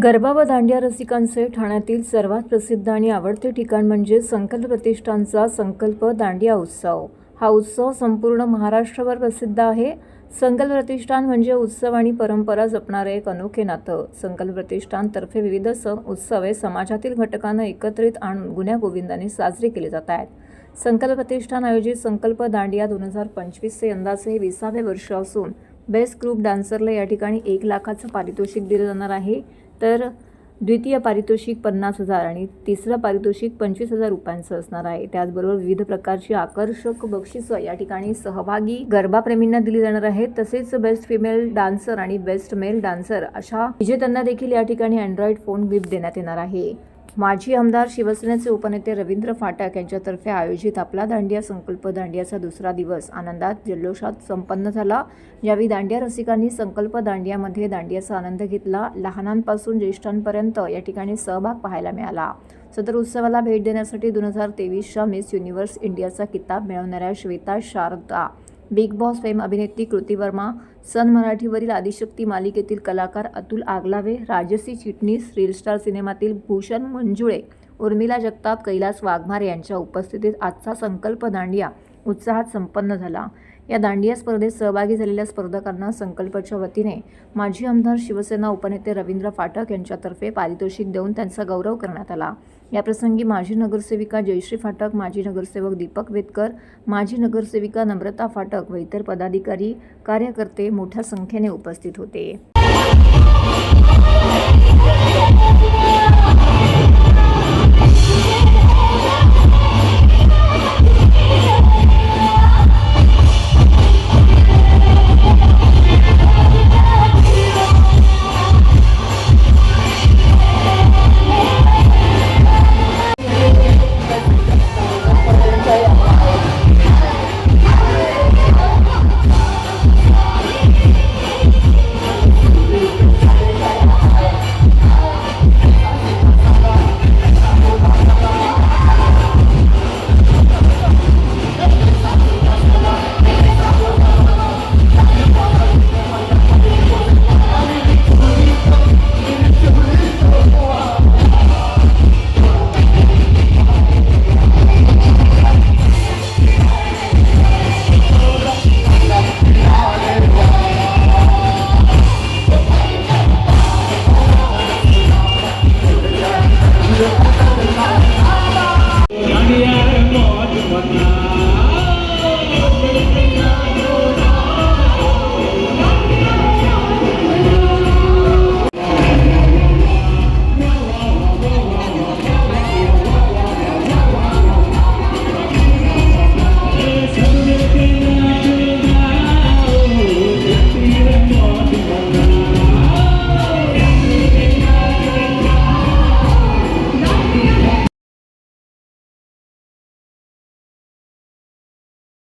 गरबा व दांडिया रसिकांचे ठाण्यातील सर्वात प्रसिद्ध आणि आवडते ठिकाण म्हणजे संकल्प प्रतिष्ठानचा संकल्प दांडिया उत्सव। हा उत्सव संपूर्ण महाराष्ट्रभर प्रसिद्ध आहे। संकल्प प्रतिष्ठान म्हणजे उत्सव आणि परंपरा जपणारे एक अनोखे नातं। संकल्प प्रतिष्ठानतर्फे विविध सण उत्सव हे समाजातील घटकांना एकत्रित आणून गुण्यागोविंदाने साजरे केले जात आहेत। संकल्प प्रतिष्ठान आयोजित संकल्प दांडिया 2025 चे यंदाचे 20वे वर्ष असून बेस्ट ग्रुप डान्सरला या ठिकाणी 1 लाखाचं पारितोषिक दिलं जाणार आहे। तर द्वितीय पारितोषिक 50,000 आणि तिसरं पारितोषिक 25,000 रुपयांचं असणार आहे। त्याचबरोबर विविध प्रकारची आकर्षक बक्षिसं या ठिकाणी सहभागी गरबा प्रेमींना दिली जाणार आहेत। तसेच बेस्ट फिमेल डान्सर आणि बेस्ट मेल डान्सर अशा विजेत्यांना देखील या ठिकाणी अँड्रॉइड फोन गिफ्ट देण्यात येणार आहे। माजी आमदार शिवसेनेचे उपनेते रवींद्र फाटक यांच्यातर्फे आयोजित आपला दांडिया संकल्प दांडियाचा दुसरा दिवस आनंदात जल्लोषात संपन्न झाला। यावेळी दांडिया रसिकांनी संकल्प दांडियामध्ये दांडियाचा आनंद घेतला। लहानांपासून ज्येष्ठांपर्यंत या ठिकाणी सहभाग पाहायला मिळाला। सदर उत्सवाला भेट देण्यासाठी 2023च्या मिस युनिव्हर्स इंडियाचा किताब मिळवणाऱ्या Shweta Sharda, Big Boss fame अभिनेत्री कृती वर्मा, सन मराठीवरील आदिशक्ती मालिकेतील कलाकार अतुल आगलावे, राजसी चिटणीस, रील स्टार सिनेमातील भूषण मंजुळे, उर्मिला जगताप, कैलास वाघमारे यांच्या उपस्थितीत आजचा संकल्प दांडिया उत्साहात संपन्न झाला। या दांडिया स्पर्धेत सहभागी झालेल्या स्पर्धकांना संकल्पच्या वतीने माजी आमदार शिवसेना उपनेते रवींद्र फाटक यांच्यातर्फे पारितोषिक देऊन त्यांचा गौरव करण्यात आला। याप्रसंगी माजी नगरसेविका जयश्री फाटक, माजी नगरसेवक दीपक वेदकर, माजी नगरसेविका नम्रता फाटक व इतर पदाधिकारी कार्यकर्ते मोठ्या संख्येने उपस्थित होते।